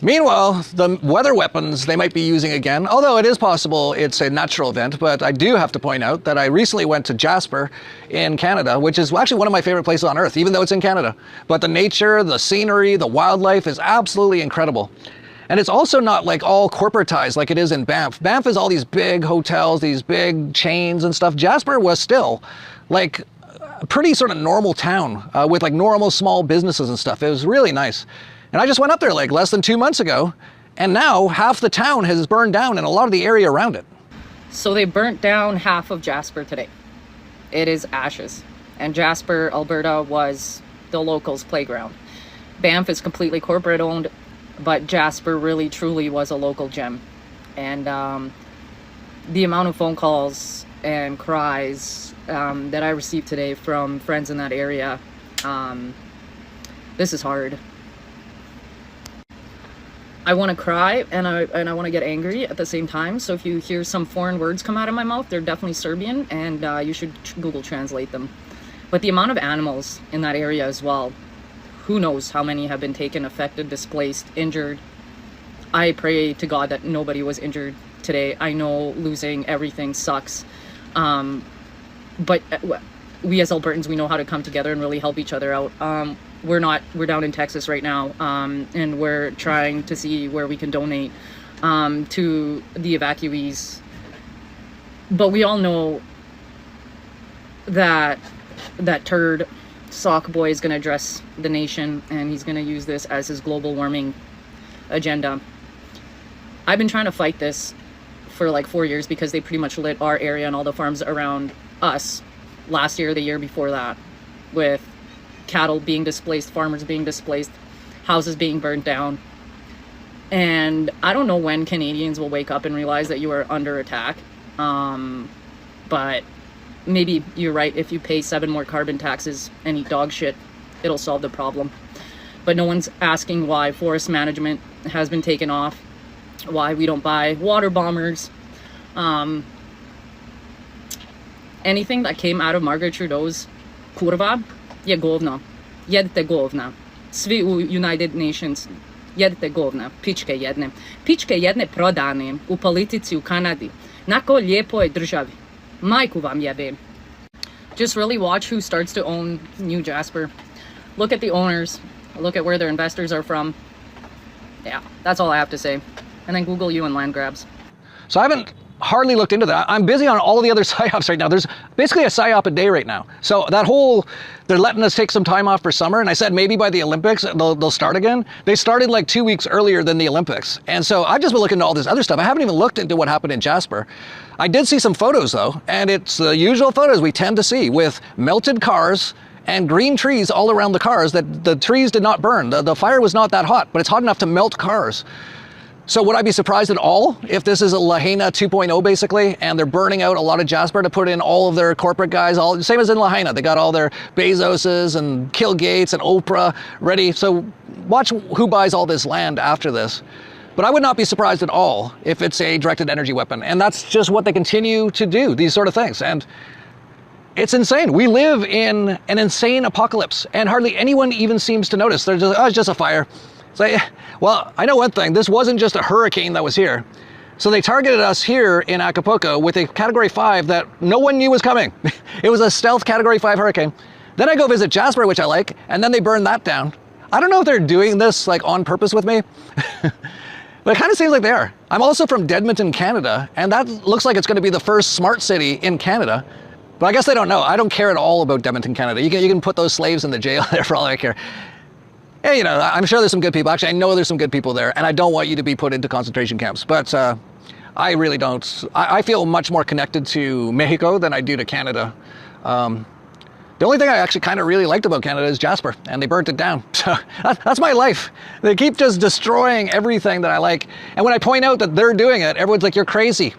Meanwhile, the weather weapons they might be using again, although it is possible it's a natural event, but I do have to point out that I recently went to Jasper in Canada, which is actually one of my favorite places on earth, even though it's in Canada. But the nature, the scenery, the wildlife is absolutely incredible. And it's also not like all corporatized like it is in Banff. Banff is all these big hotels, these big chains and stuff. Jasper was still like a pretty sort of normal town with like normal small businesses and stuff. It was really nice. And I just went up there like less than 2 months ago, and now half the town has burned down and a lot of the area around it. So they burnt down half of Jasper today. It is ashes. And Jasper, Alberta was the locals' playground. Banff is completely corporate owned, but Jasper really truly was a local gem. And the amount of phone calls and cries that I received today from friends in that area, this is hard. I want to cry and I want to get angry at the same time. So if you hear some foreign words come out of my mouth, they're definitely Serbian, and you should Google translate them. But the amount of animals in that area as well, who knows how many have been taken, affected, displaced, injured. I pray to God that nobody was injured today. I know losing everything sucks. But we as Albertans, we know how to come together and really help each other out. We're down in Texas right now, and we're trying to see where we can donate to the evacuees. But we all know that that turd sock boy is going to address the nation, and he's going to use this as his global warming agenda. I've been trying to fight this for like 4 years because they pretty much lit our area and all the farms around us last year, the year before that, with cattle being displaced, farmers being displaced, houses being burned down. And I don't know when Canadians will wake up and realize that you are under attack. But maybe you're right. If you pay 7 more carbon taxes and eat dog shit, it'll solve the problem. But no one's asking why forest management has been taken off, why we don't buy water bombers. Anything that came out of Margaret Trudeau's kurva je govno. Jedite govna. Svi u United Nations, jedite govna. Pičke jedne. Pičke jedne prodane u politici u Kanadi. Nako lijepoj državi. Majku vam jebe. Just really watch who starts to own New Jasper. Look at the owners. Look at where their investors are from. Yeah, that's all I have to say. And then Google UN land grabs. So I haven't hardly looked into that. I'm busy on all the other psyops right now. There's basically a psyop a day right now. So that whole, they're letting us take some time off for summer. And I said maybe by the Olympics, they'll start again. They started like 2 weeks earlier than the Olympics. And so I've just been looking into all this other stuff. I haven't even looked into what happened in Jasper. I did see some photos though, and it's the usual photos we tend to see with melted cars and green trees all around the cars. That the trees did not burn. The fire was not that hot, but it's hot enough to melt cars. So would I be surprised at all if this is a Lahaina 2.0 basically, and they're burning out a lot of Jasper to put in all of their corporate guys, all same as in Lahaina. They got all their Bezoses and Bill Gates and Oprah ready. So watch who buys all this land after this. But I would not be surprised at all if it's a directed energy weapon. And that's just what they continue to do, these sort of things. And it's insane. We live in an insane apocalypse, and hardly anyone even seems to notice. They're just, oh, it's just a fire. So, well, I know one thing. This wasn't just a hurricane that was here. So they targeted us here in Acapulco with a Category 5 that no one knew was coming. It was a stealth Category 5 hurricane. Then I go visit Jasper, which I like, and then they burn that down. I don't know if they're doing this like on purpose with me, but it kind of seems like they are. I'm also from Edmonton, Canada, and that looks like it's going to be the first smart city in Canada. But I guess they don't know. I don't care at all about Edmonton, Canada. You can put those slaves in the jail there for all I care. Yeah, you know, I'm sure there's some good people. Actually, I know there's some good people there, and I don't want you to be put into concentration camps. But I really don't. I feel much more connected to Mexico than I do to Canada. The only thing I actually kind of really liked about Canada is Jasper, and they burnt it down. So that's my life. They keep just destroying everything that I like. And when I point out that they're doing it, everyone's like, you're crazy.